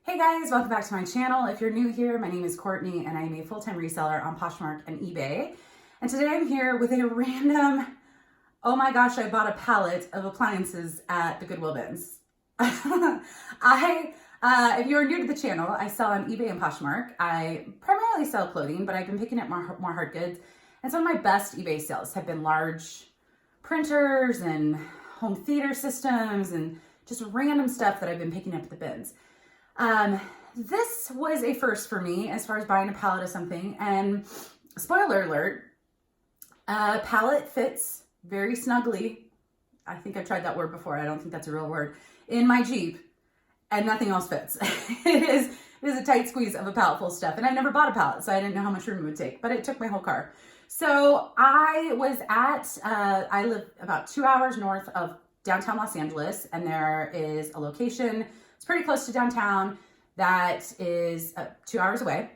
Hey guys, welcome back to my channel. If you're new here, my name is Courtney and I'm a full-time reseller on Poshmark and eBay. And today I'm here with a random, oh my gosh, I bought a pallet of appliances at the Goodwill bins. If you're new to the channel, I sell on eBay and Poshmark. I primarily sell clothing, but I've been picking up more hard goods. And some of my best eBay sales have been large printers and home theater systems and just random stuff that I've been picking up at the bins. This was a first for me as far as buying a pallet of something, and spoiler alert, pallet fits very snugly. I think I've tried that word before. I don't think that's a real word in my Jeep, and nothing else fits. It is a tight squeeze of a pallet full of stuff, and I've never bought a pallet, so I didn't know how much room it would take, but it took my whole car. So I was I live about 2 hours north of downtown Los Angeles, and there is a location, it's pretty close to downtown, that is 2 hours away,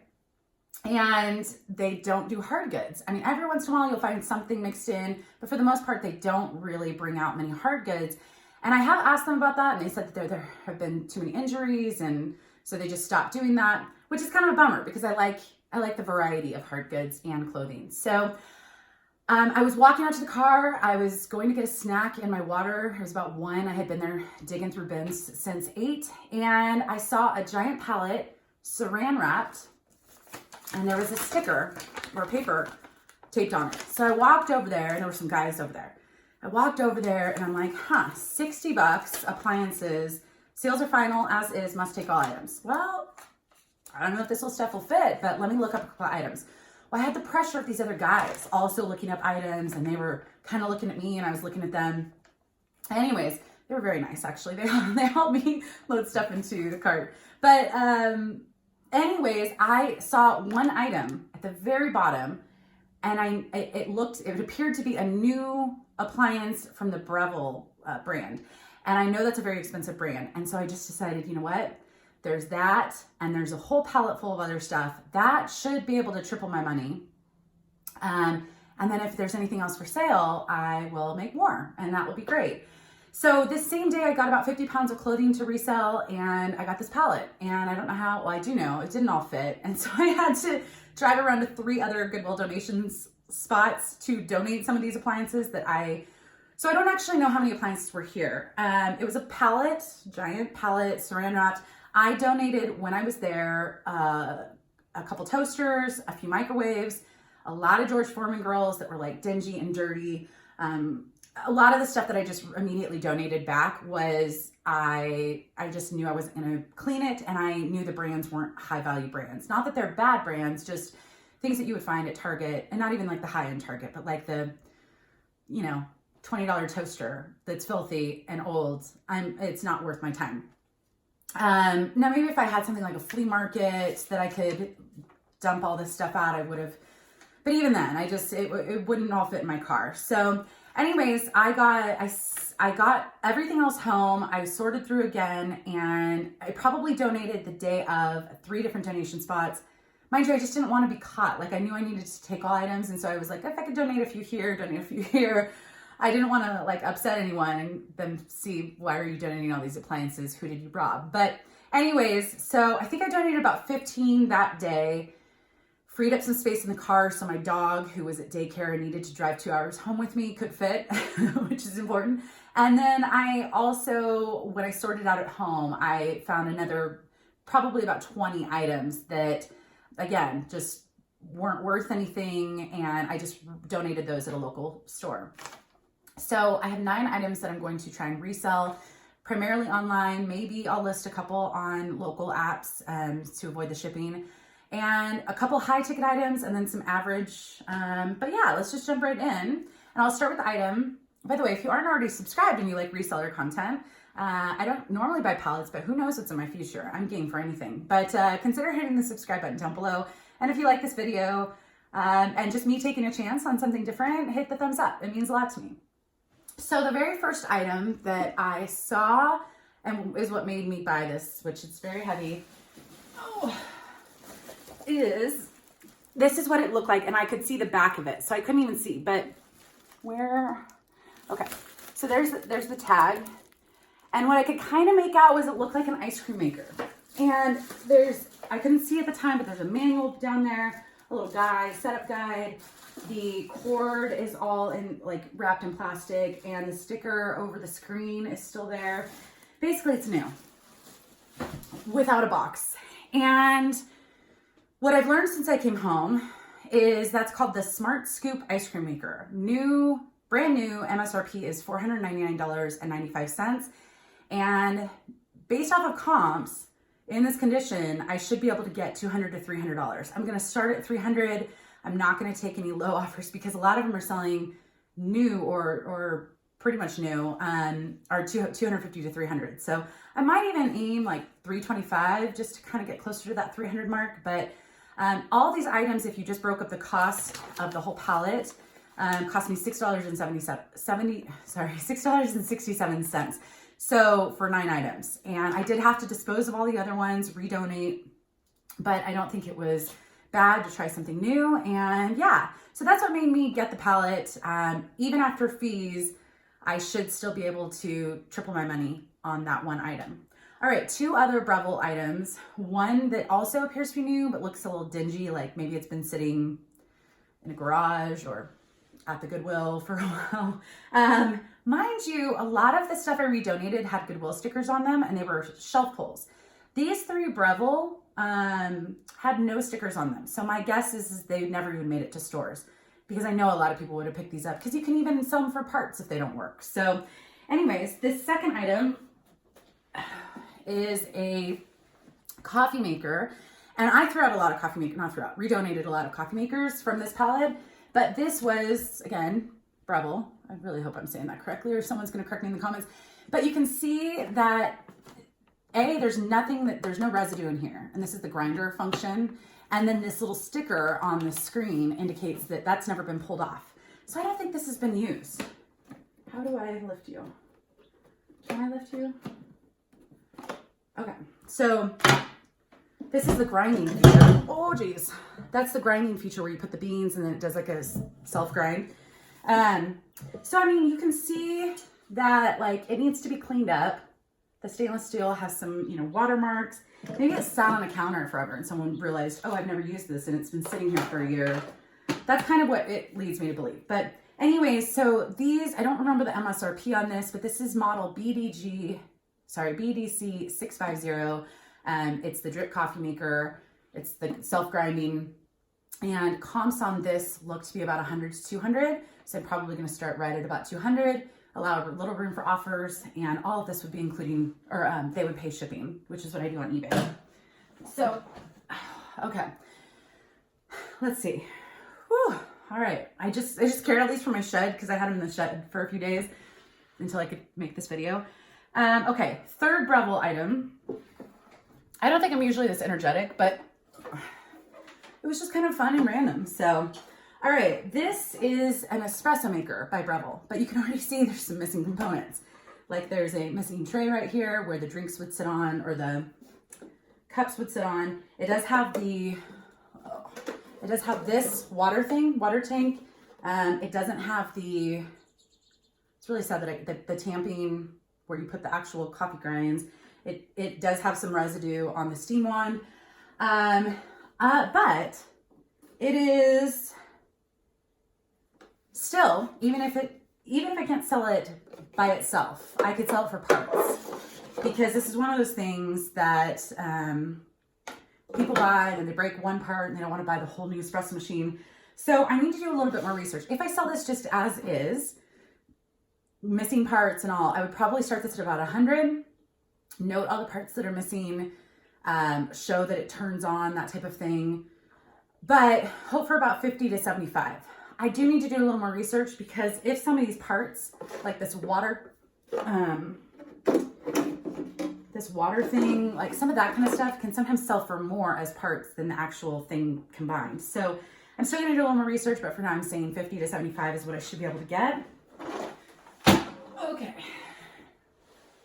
and they don't do hard goods. I mean, every once in a while you'll find something mixed in, but for the most part, they don't really bring out many hard goods. And I have asked them about that, and they said that there have been too many injuries, and so they just stopped doing that, which is kind of a bummer because I like the variety of hard goods and clothing. So I was walking out to the car. I was going to get a snack in my water. It was about 1. I had been there digging through bins since 8, and I saw a giant pallet saran wrapped, and there was a sticker or paper taped on it. So I walked over there, and there were some guys over there. I walked over there, and I'm like, $60 appliances. Sales are final, as is, must take all items. Well, I don't know if this stuff will fit, but let me look up a couple of items. Well, I had the pressure of these other guys also looking up items, and they were kind of looking at me and I was looking at them. Anyways, they were very nice, actually. They helped me load stuff into the cart. But anyways, I saw one item at the very bottom, and it appeared to be a new appliance from the Blvd brand. And I know that's a very expensive brand. And so I just decided, you know what? There's that, and there's a whole pallet full of other stuff. That should be able to triple my money. And then if there's anything else for sale, I will make more, and that will be great. So this same day, I got about 50 pounds of clothing to resell, and I got this pallet. And I don't know how, well, I do know, it didn't all fit. And so I had to drive around to 3 other Goodwill donations spots to donate some of these appliances so I don't actually know how many appliances were here. It was a pallet, giant pallet, saran wrapped. I donated, when I was there, a couple toasters, a few microwaves, a lot of George Foreman grills that were like dingy and dirty. A lot of the stuff that I just immediately donated back was I just knew I wasn't going to clean it, and I knew the brands weren't high value brands. Not that they're bad brands, just things that you would find at Target, and not even like the high-end Target, but like the, $20 toaster that's filthy and old. It's not worth my time. Now maybe if I had something like a flea market that I could dump all this stuff out, I would have, but even then it wouldn't all fit in my car. So anyways, I got everything else home. I sorted through again, and I probably donated the day of 3 different donation spots. Mind you, I just didn't want to be caught. Like, I knew I needed to take all items, and so I was like, if I could donate a few here, donate a few here. I didn't want to like upset anyone and then see, why are you donating all these appliances? Who did you rob? But anyways, so I think I donated about 15 that day, freed up some space in the car so my dog, who was at daycare and needed to drive 2 hours home with me, could fit, which is important. And then I also, when I sorted out at home, I found another, probably about 20 items that, again, just weren't worth anything, and I just donated those at a local store. So I have 9 items that I'm going to try and resell, primarily online. Maybe I'll list a couple on local apps to avoid the shipping, and a couple high ticket items, and then some average. But yeah, let's just jump right in. And I'll start with the item. By the way, if you aren't already subscribed and you like reseller content, I don't normally buy pallets, but who knows what's in my future. I'm game for anything. But consider hitting the subscribe button down below. And if you like this video and just me taking a chance on something different, hit the thumbs up. It means a lot to me. So the very first item that I saw, and is what made me buy this, which is very heavy, this is what it looked like, and I could see the back of it, so I couldn't even see, but okay, so there's the tag, and what I could kind of make out was it looked like an ice cream maker. And I couldn't see at the time, but there's a manual down there, a little guide, setup guide. The cord is all in like wrapped in plastic, and the sticker over the screen is still there. Basically, it's new without a box. And what I've learned since I came home is that's called the Smart Scoop ice cream maker. Brand new MSRP is $499.95. And based off of comps, in this condition, I should be able to get $200 to $300. I'm going to start at $300. I'm not going to take any low offers because a lot of them are selling new or pretty much new, are $250 to $300. So I might even aim like $325 just to kind of get closer to that $300 mark. But all these items, if you just broke up the cost of the whole pallet, cost me $6.67. So for 9 items. And I did have to dispose of all the other ones, redonate, but I don't think it was bad to try something new. And yeah, so that's what made me get the pallet. Even after fees, I should still be able to triple my money on that one item. All right, 2 other Breville items. One that also appears to be new, but looks a little dingy, like maybe it's been sitting in a garage or at the Goodwill for a while. Mind you, a lot of the stuff I redonated had Goodwill stickers on them, and they were shelf pulls. These 3 Breville had no stickers on them. So my guess is they never even made it to stores, because I know a lot of people would have picked these up, because you can even sell them for parts if they don't work. So anyways, this second item is a coffee maker. And I threw out a lot of redonated a lot of coffee makers from this pallet. But this was, again, Breville. I really hope I'm saying that correctly, or someone's going to correct me in the comments. But you can see that, there's no residue in here. And this is the grinder function. And then this little sticker on the screen indicates that that's never been pulled off. So I don't think this has been used. How do I lift you? Can I lift you? Okay, so this is the grinding feature. Oh, geez. That's the grinding feature where you put the beans and then it does like a self-grind. So, I mean, you can see that, like, it needs to be cleaned up. The stainless steel has some, watermarks. Maybe it sat on a counter forever and someone realized, oh, I've never used this and it's been sitting here for a year. That's kind of what it leads me to believe. But anyways, so these, I don't remember the MSRP on this, but this is model BDC 650. It's the drip coffee maker. It's the self-grinding. And comps on this look to be about 100 to 200. So I'm probably going to start right at about 200, allow a little room for offers, and all of this would be including, or they would pay shipping, which is what I do on eBay. So, okay, let's see. Whew. All right, I just carried all these from my shed because I had them in the shed for a few days until I could make this video. Okay, third Breville item. I don't think I'm usually this energetic, but it was just kind of fun and random. So, all right, this is an espresso maker by Breville, but you can already see there's some missing components. Like there's a missing tray right here where the drinks would sit on, or the cups would sit on. It does have this water tank. It doesn't have it's really sad that the tamping where you put the actual coffee grinds. It does have some residue on the steam wand. But it is still, even if I can't sell it by itself, I could sell it for parts, because this is one of those things that people buy and they break one part and they don't want to buy the whole new espresso machine. So I need to do a little bit more research. If I sell this just as is, missing parts and all, I would probably start this at about 100. Note all the parts that are missing, show that it turns on, that type of thing. But hope for about 50 to 75. I do need to do a little more research, because if some of these parts, like this water thing, like some of that kind of stuff can sometimes sell for more as parts than the actual thing combined. So I'm still gonna do a little more research, but for now I'm saying 50 to 75 is what I should be able to get. Okay.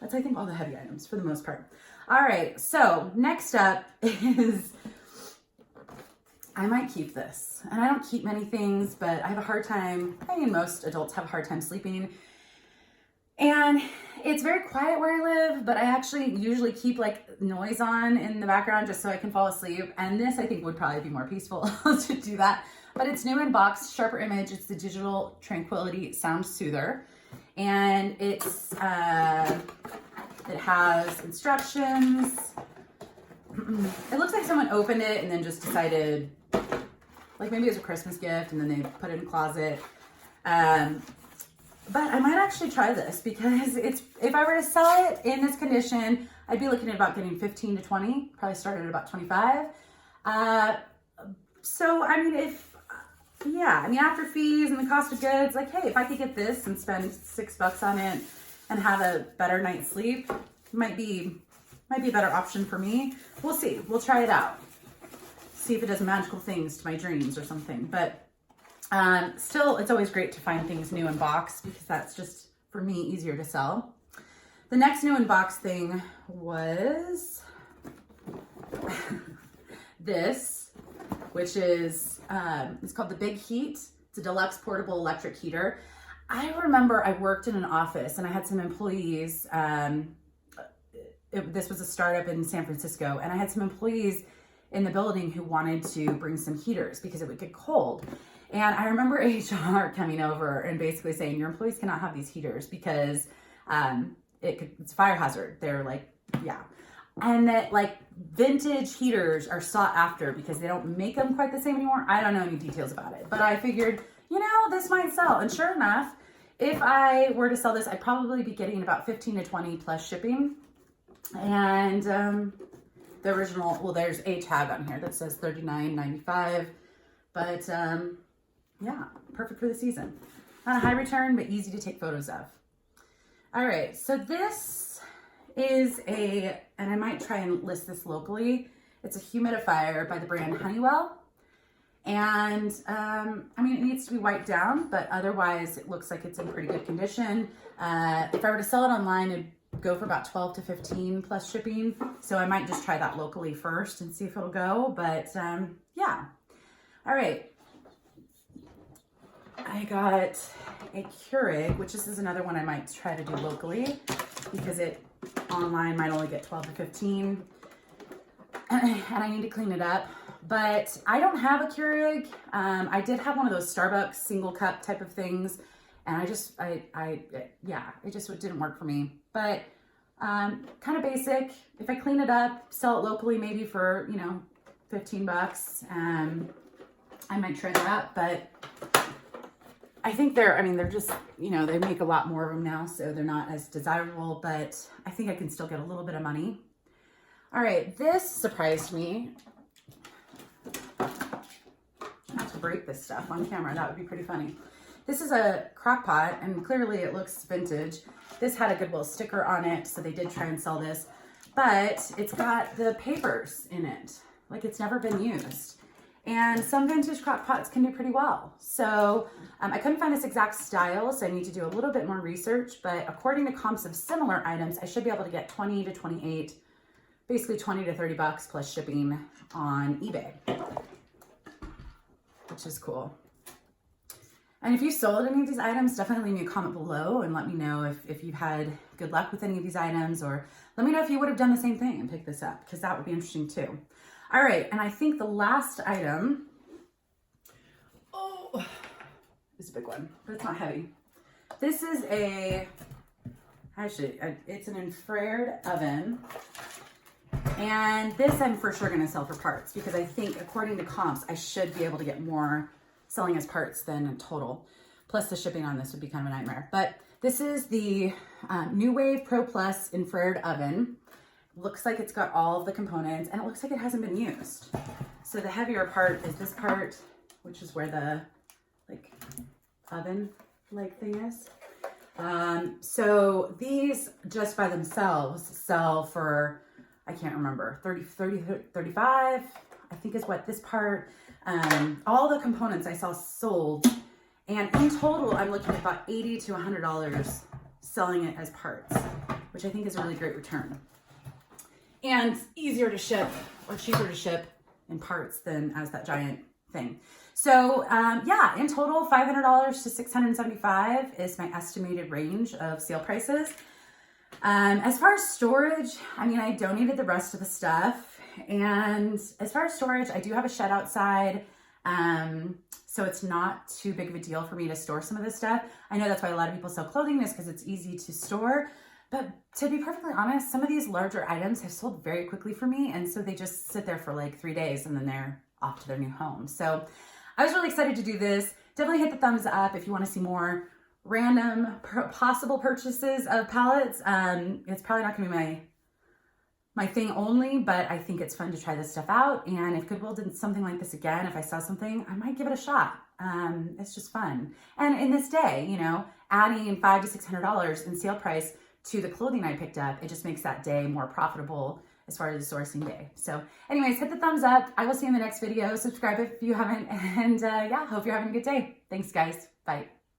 That's, I think, all the heavy items for the most part. All right, so next up is, I might keep this. And I don't keep many things, but I have a hard time, I mean, most adults have a hard time sleeping. And it's very quiet where I live, but I actually usually keep like noise on in the background just so I can fall asleep. And this I think would probably be more peaceful to do that. But it's new in box, sharper image. It's the Digital Tranquility Sound Soother. And it's, it has instructions. It looks like someone opened it and then just decided, like maybe it was a Christmas gift and then they put it in a closet. But I might actually try this because it's, if I were to sell it in this condition, I'd be looking at about getting 15 to 20, probably started at about 25. So, I mean, after fees and the cost of goods, like, hey, if I could get this and spend $6 on it and have a better night's sleep, might be a better option for me. We'll see. We'll try it out. See if it does magical things to my dreams or something. But still, it's always great to find things new in box because that's just, for me, easier to sell. The next new in box thing was this, which is, it's called the Big Heat. It's a deluxe portable electric heater. I remember I worked in an office and I had some employees, this was a startup in San Francisco, and I had some employees in the building who wanted to bring some heaters because it would get cold. And I remember HR coming over and basically saying, your employees cannot have these heaters because it's a fire hazard. They're like, yeah. And that like vintage heaters are sought after because they don't make them quite the same anymore. I don't know any details about it, but I figured, you know, this might sell. And sure enough, if I were to sell this, I'd probably be getting about 15 to 20 plus shipping. And the original, well, there's a tag on here that says $39.95, but yeah, perfect for the season. Not a high return, but easy to take photos of. All right, so this is and I might try and list this locally. It's a humidifier by the brand Honeywell. And I mean, it needs to be wiped down, but otherwise it looks like it's in pretty good condition. If I were to sell it online, it'd go for about 12 to 15 plus shipping. So I might just try that locally first and see if it'll go, but yeah. All right. I got a Keurig, which this is another one I might try to do locally because it online might only get 12 to 15 and I need to clean it up. But I don't have a Keurig. I did have one of those Starbucks single cup type of things, and it just didn't work for me. But kind of basic. If I clean it up, sell it locally, maybe for, $15, I might try that. But I think they're just, they make a lot more of them now, so they're not as desirable, but I think I can still get a little bit of money. All right, this surprised me. I have to break this stuff on camera. That would be pretty funny. This is a crock pot, and clearly it looks vintage. This had a Goodwill sticker on it, so they did try and sell this, but it's got the papers in it, like it's never been used. And some vintage crock pots can do pretty well. So I couldn't find this exact style, so I need to do a little bit more research, but according to comps of similar items, I should be able to get 20 to 28, basically 20 to 30 bucks plus shipping on eBay, which is cool. And if you sold any of these items, definitely leave me a comment below and let me know if you've had good luck with any of these items, or let me know if you would have done the same thing and picked this up, because that would be interesting too. All right, and I think the last item, it's a big one, but it's not heavy. This is it's an infrared oven. And this I'm for sure gonna sell for parts, because I think according to comps, I should be able to get more selling as parts than in total. Plus the shipping on this would be kind of a nightmare. But this is the New Wave Pro Plus infrared oven. Looks like it's got all of the components, and it looks like it hasn't been used. So the heavier part is this part, which is where the oven thing is. So these just by themselves sell for, I can't remember, 35, I think is what this part, all the components I saw sold. And in total, I'm looking at about $80 to $100 selling it as parts, which I think is a really great return. And easier to ship or cheaper to ship in parts than as that giant thing. So yeah, in total, $500 to $675 is my estimated range of sale prices. As far as storage, I mean, I donated the rest of the stuff. And as far as storage, I do have a shed outside. So it's not too big of a deal for me to store some of this stuff. I know that's why a lot of people sell clothing, is because it's easy to store. But to be perfectly honest, some of these larger items have sold very quickly for me. And so they just sit there for like 3 days and then they're off to their new home. So I was really excited to do this. Definitely hit the thumbs up if you want to see more random possible purchases of pallets. It's probably not going to be my thing only, but I think it's fun to try this stuff out. And if Goodwill did something like this again, if I saw something, I might give it a shot. It's just fun. And in this day, you know, adding $500 to $600 in sale price to the clothing I picked up, it just makes that day more profitable as far as the sourcing day. So anyways, hit the thumbs up. I will see you in the next video. Subscribe if you haven't. And yeah, hope you're having a good day. Thanks guys. Bye.